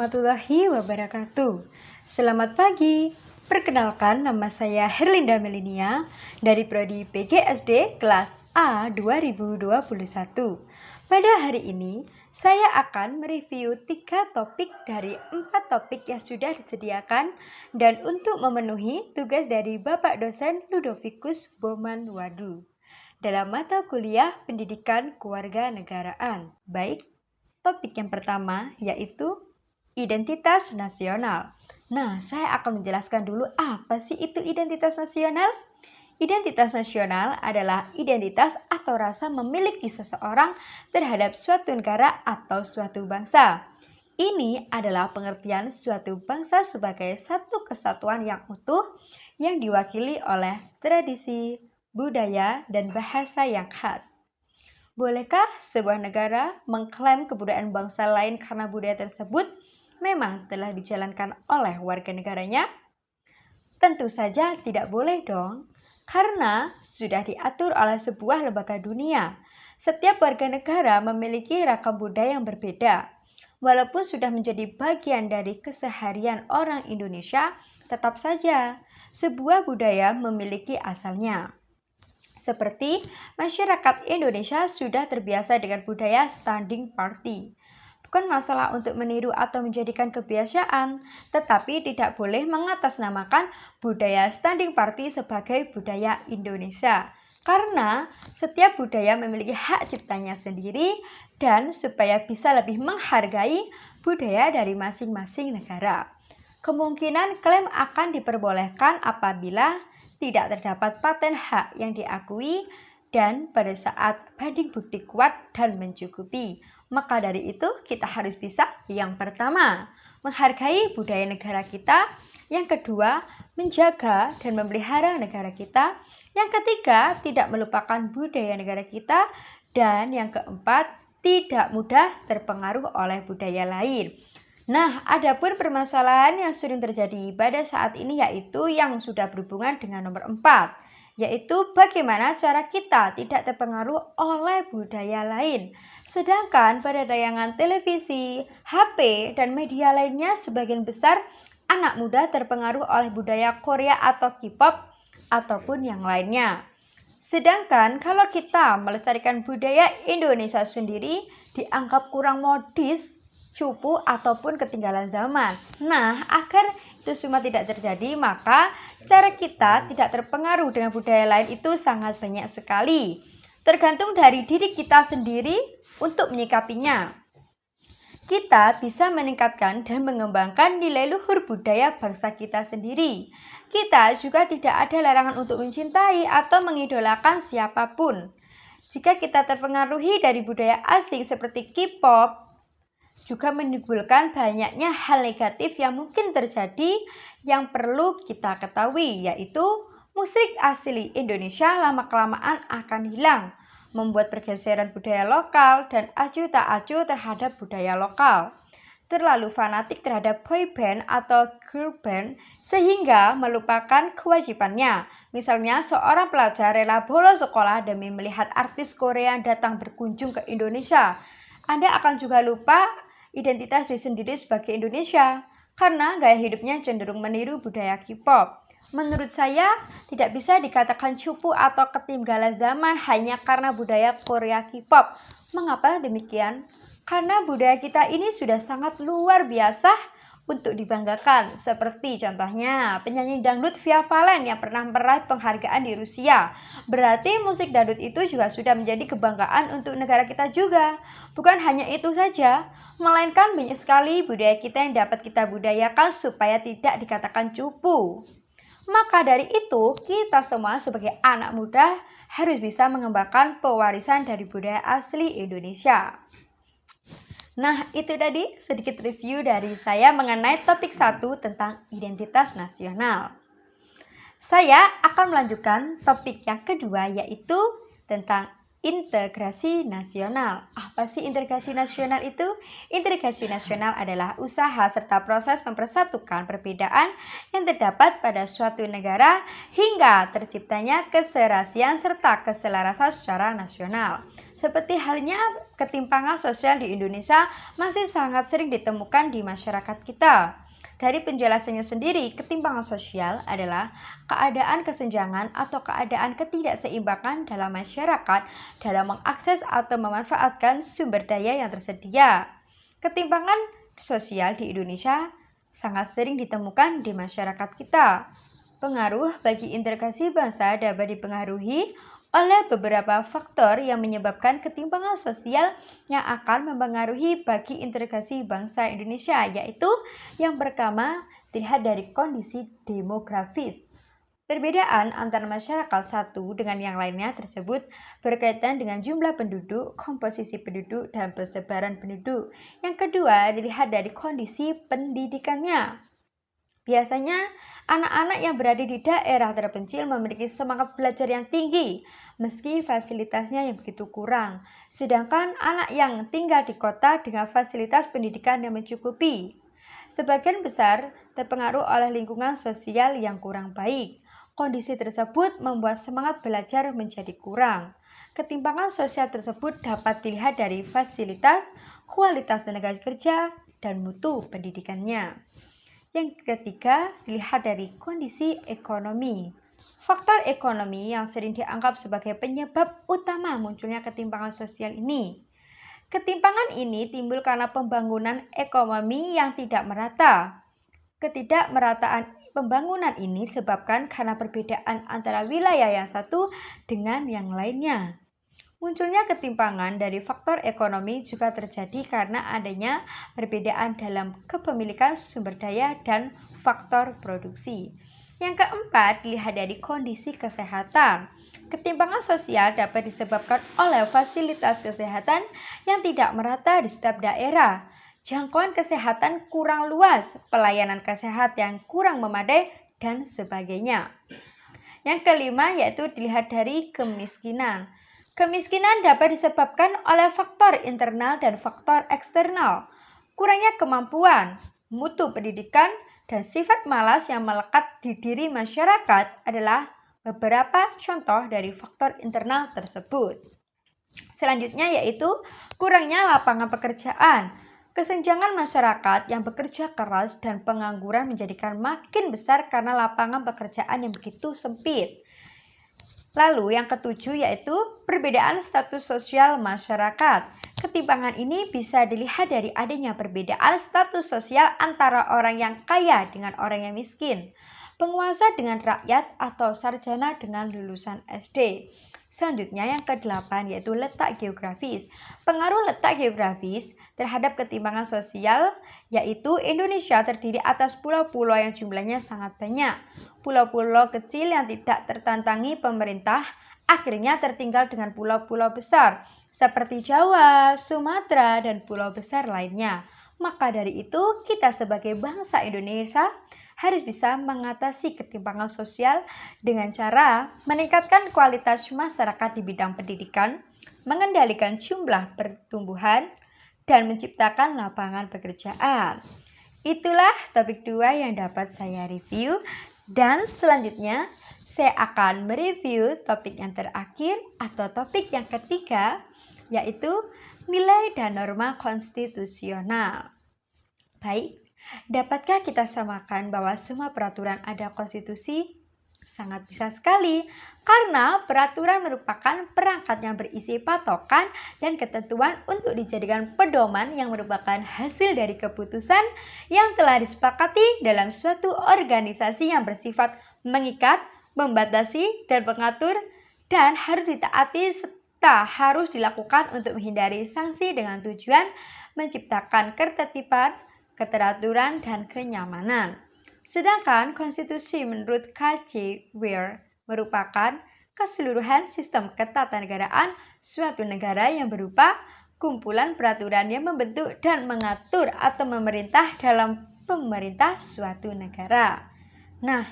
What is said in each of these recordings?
warahmatullahi wabarakatuh. Selamat pagi. Perkenalkan, nama saya Herlinda Melinia dari Prodi PGSD kelas A 2021. Pada hari ini, saya akan mereview 3 topik dari 4 topik yang sudah disediakan dan untuk memenuhi tugas dari Bapak dosen Ludovicus Boman Wadu dalam mata kuliah Pendidikan Kewarganegaraan. Baik, topik yang pertama yaitu identitas nasional. Nah, saya akan menjelaskan dulu apa sih itu identitas nasional. Identitas nasional adalah identitas atau rasa memiliki seseorang terhadap suatu negara atau suatu bangsa. Ini adalah pengertian suatu bangsa sebagai satu kesatuan yang utuh yang diwakili oleh tradisi, budaya, dan bahasa yang khas. Bolehkah sebuah negara mengklaim kebudayaan bangsa lain karena budaya tersebut memang telah dijalankan oleh warga negaranya? Tentu saja tidak boleh dong, karena sudah diatur oleh sebuah lembaga dunia. Setiap warga negara memiliki ragam budaya yang berbeda. Walaupun sudah menjadi bagian dari keseharian orang Indonesia, tetap saja sebuah budaya memiliki asalnya. Seperti masyarakat Indonesia sudah terbiasa dengan budaya standing party. Bukan masalah untuk meniru atau menjadikan kebiasaan, tetapi tidak boleh mengatasnamakan budaya standing party sebagai budaya Indonesia. Karena setiap budaya memiliki hak ciptanya sendiri dan supaya bisa lebih menghargai budaya dari masing-masing negara. Kemungkinan klaim akan diperbolehkan apabila tidak terdapat paten hak yang diakui dan pada saat banding bukti kuat dan mencukupi. Maka dari itu kita harus bisa yang pertama, menghargai budaya negara kita. Yang kedua, menjaga dan memelihara negara kita. Yang ketiga, tidak melupakan budaya negara kita. Dan yang keempat, tidak mudah terpengaruh oleh budaya lain. Nah, adapun permasalahan yang sering terjadi pada saat ini yaitu yang sudah berhubungan dengan nomor 4, yaitu bagaimana cara kita tidak terpengaruh oleh budaya lain. Sedangkan pada tayangan televisi, HP, dan media lainnya sebagian besar anak muda terpengaruh oleh budaya Korea atau K-pop ataupun yang lainnya. Sedangkan kalau kita melestarikan budaya Indonesia sendiri dianggap kurang modis, cupu, ataupun ketinggalan zaman. Nah, agar itu semua tidak terjadi, maka cara kita tidak terpengaruh dengan budaya lain itu sangat banyak sekali. Tergantung dari diri kita sendiri untuk menyikapinya. Kita bisa meningkatkan dan mengembangkan nilai luhur budaya bangsa kita sendiri. Kita juga tidak ada larangan untuk mencintai atau mengidolakan siapapun. Jika kita terpengaruhi dari budaya asing seperti K-pop, juga menimbulkan banyaknya hal negatif yang mungkin terjadi yang perlu kita ketahui, yaitu musik asli Indonesia lama-kelamaan akan hilang, membuat pergeseran budaya lokal dan acuh tak acuh terhadap budaya lokal. Terlalu fanatik terhadap boy band atau girl band sehingga melupakan kewajibannya. Misalnya seorang pelajar rela bolos sekolah demi melihat artis Korea datang berkunjung ke Indonesia. Anda akan juga lupa identitas diri sendiri sebagai Indonesia karena gaya hidupnya cenderung meniru budaya K-pop. Menurut saya, tidak bisa dikatakan cupu atau ketinggalan zaman hanya karena budaya Korea K-pop. Mengapa demikian? Karena budaya kita ini sudah sangat luar biasa untuk dibanggakan. Seperti contohnya penyanyi dangdut Via Valen yang pernah meraih penghargaan di Rusia. Berarti musik dangdut itu juga sudah menjadi kebanggaan untuk negara kita juga. Bukan hanya itu saja, melainkan banyak sekali budaya kita yang dapat kita budayakan supaya tidak dikatakan cupu. Maka dari itu, kita semua sebagai anak muda harus bisa mengembangkan pewarisan dari budaya asli Indonesia. Nah, itu tadi sedikit review dari saya mengenai topik 1 tentang identitas nasional. Saya akan melanjutkan topik yang kedua yaitu tentang integrasi nasional. Apa sih integrasi nasional itu? Integrasi nasional adalah usaha serta proses mempersatukan perbedaan yang terdapat pada suatu negara hingga terciptanya keserasian serta keselarasan secara nasional. Seperti halnya ketimpangan sosial di Indonesia masih sangat sering ditemukan di masyarakat kita. Dari penjelasannya sendiri, ketimpangan sosial adalah keadaan kesenjangan atau keadaan ketidakseimbangan dalam masyarakat dalam mengakses atau memanfaatkan sumber daya yang tersedia. Ketimpangan sosial di Indonesia sangat sering ditemukan di masyarakat kita. Pengaruh bagi integrasi bangsa dapat dipengaruhi oleh beberapa faktor yang menyebabkan ketimpangan sosial yang akan mempengaruhi bagi integrasi bangsa Indonesia, yaitu yang pertama dilihat dari kondisi demografis. Perbedaan antara masyarakat satu dengan yang lainnya tersebut berkaitan dengan jumlah penduduk, komposisi penduduk, dan persebaran penduduk. Yang kedua dilihat dari kondisi pendidikannya. Biasanya anak-anak yang berada di daerah terpencil memiliki semangat belajar yang tinggi, meski fasilitasnya yang begitu kurang. Sedangkan anak yang tinggal di kota dengan fasilitas pendidikan yang mencukupi. Sebagian besar terpengaruh oleh lingkungan sosial yang kurang baik. Kondisi tersebut membuat semangat belajar menjadi kurang. Ketimpangan sosial tersebut dapat dilihat dari fasilitas, kualitas tenaga kerja, dan mutu pendidikannya. Yang ketiga, dilihat dari kondisi ekonomi. Faktor ekonomi yang sering dianggap sebagai penyebab utama munculnya ketimpangan sosial ini. Ketimpangan ini timbul karena pembangunan ekonomi yang tidak merata. Ketidakmerataan pembangunan ini disebabkan karena perbedaan antara wilayah yang satu dengan yang lainnya. Munculnya ketimpangan dari faktor ekonomi juga terjadi karena adanya perbedaan dalam kepemilikan sumber daya dan faktor produksi. Yang keempat, dilihat dari kondisi kesehatan. Ketimpangan sosial dapat disebabkan oleh fasilitas kesehatan yang tidak merata di setiap daerah, jangkauan kesehatan kurang luas, pelayanan kesehatan yang kurang memadai, dan sebagainya. Yang kelima yaitu dilihat dari kemiskinan. Kemiskinan dapat disebabkan oleh faktor internal dan faktor eksternal. Kurangnya kemampuan, mutu pendidikan, dan sifat malas yang melekat di diri masyarakat adalah beberapa contoh dari faktor internal tersebut. Selanjutnya yaitu kurangnya lapangan pekerjaan. Kesenjangan masyarakat yang bekerja keras dan pengangguran menjadikan makin besar karena lapangan pekerjaan yang begitu sempit. Lalu yang ketujuh yaitu perbedaan status sosial masyarakat. Ketimpangan ini bisa dilihat dari adanya perbedaan status sosial antara orang yang kaya dengan orang yang miskin, penguasa dengan rakyat, atau sarjana dengan lulusan SD. Selanjutnya yang kedelapan yaitu letak geografis. Pengaruh letak geografis terhadap ketimpangan sosial yaitu Indonesia terdiri atas pulau-pulau yang jumlahnya sangat banyak. Pulau-pulau kecil yang tidak tertantangi pemerintah akhirnya tertinggal dengan pulau-pulau besar seperti Jawa, Sumatera, dan pulau besar lainnya. Maka dari itu kita sebagai bangsa Indonesia harus bisa mengatasi ketimpangan sosial dengan cara meningkatkan kualitas masyarakat di bidang pendidikan, mengendalikan jumlah pertumbuhan, dan menciptakan lapangan pekerjaan. Itulah topik 2 yang dapat saya review, dan selanjutnya saya akan mereview topik yang terakhir atau topik yang ketiga, yaitu nilai dan norma konstitusional. Baik, dapatkah kita samakan bahwa semua peraturan ada konstitusi? Sangat bisa sekali, karena peraturan merupakan perangkat yang berisi patokan dan ketentuan untuk dijadikan pedoman yang merupakan hasil dari keputusan yang telah disepakati dalam suatu organisasi yang bersifat mengikat, membatasi, dan mengatur, dan harus ditaati serta harus dilakukan untuk menghindari sanksi dengan tujuan menciptakan ketertiban, keteraturan, dan kenyamanan. Sedangkan konstitusi menurut K.J. Weir merupakan keseluruhan sistem ketatanegaraan suatu negara yang berupa kumpulan peraturan yang membentuk dan mengatur atau memerintah dalam pemerintah suatu negara. Nah,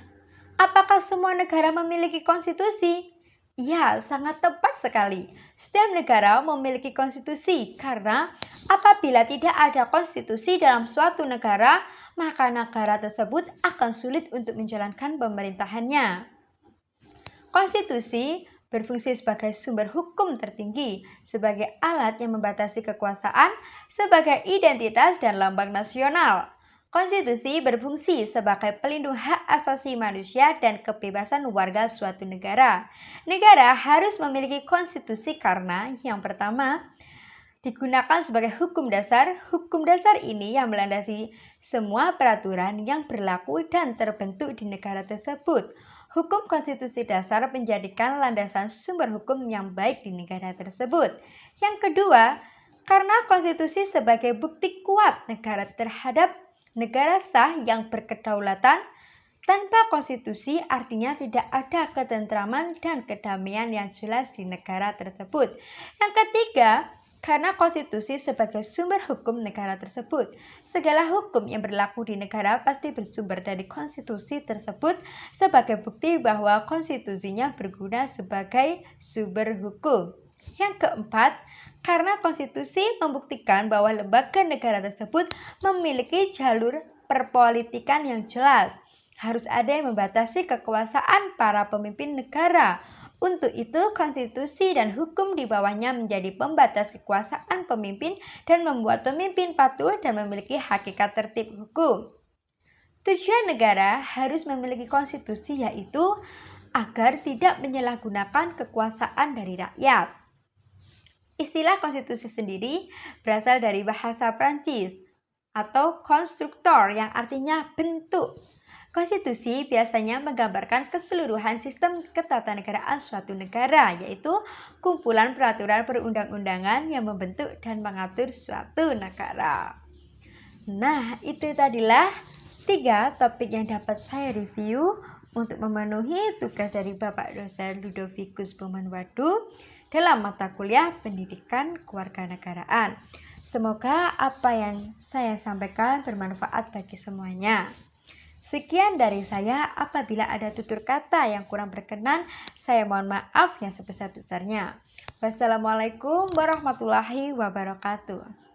apakah semua negara memiliki konstitusi? Ya, sangat tepat sekali. Setiap negara memiliki konstitusi karena apabila tidak ada konstitusi dalam suatu negara, maka negara tersebut akan sulit untuk menjalankan pemerintahannya. Konstitusi berfungsi sebagai sumber hukum tertinggi, sebagai alat yang membatasi kekuasaan, sebagai identitas dan lambang nasional. Konstitusi berfungsi sebagai pelindung hak asasi manusia dan kebebasan warga suatu negara. Negara harus memiliki konstitusi karena yang pertama, digunakan sebagai hukum dasar. Hukum dasar ini yang melandasi semua peraturan yang berlaku dan terbentuk di negara tersebut. Hukum konstitusi dasar menjadikan landasan sumber hukum yang baik di negara tersebut. Yang kedua, karena konstitusi sebagai bukti kuat negara terhadap negara sah yang berkedaulatan. Tanpa konstitusi artinya tidak ada ketentraman dan kedamaian yang jelas di negara tersebut. Yang ketiga, karena konstitusi sebagai sumber hukum negara tersebut. Segala hukum yang berlaku di negara pasti bersumber dari konstitusi tersebut sebagai bukti bahwa konstitusinya berguna sebagai sumber hukum. Yang keempat, karena konstitusi membuktikan bahwa lembaga negara tersebut memiliki jalur perpolitikan yang jelas. Harus ada yang membatasi kekuasaan para pemimpin negara. Untuk itu, konstitusi dan hukum di bawahnya menjadi pembatas kekuasaan pemimpin dan membuat pemimpin patuh dan memiliki hakikat tertib hukum. Tujuan negara harus memiliki konstitusi yaitu agar tidak menyalahgunakan kekuasaan dari rakyat. Istilah konstitusi sendiri berasal dari bahasa Prancis atau konstruktor yang artinya bentuk. Konstitusi biasanya menggambarkan keseluruhan sistem ketatanegaraan suatu negara, yaitu kumpulan peraturan perundang-undangan yang membentuk dan mengatur suatu negara. Nah, itu tadilah 3 topik yang dapat saya review untuk memenuhi tugas dari Bapak dosen Ludovicus Bumanwadu dalam mata kuliah Pendidikan Kewarganegaraan. Semoga apa yang saya sampaikan bermanfaat bagi semuanya. Sekian dari saya. Apabila ada tutur kata yang kurang berkenan, saya mohon maaf yang sebesar-besarnya. Wassalamualaikum warahmatullahi wabarakatuh.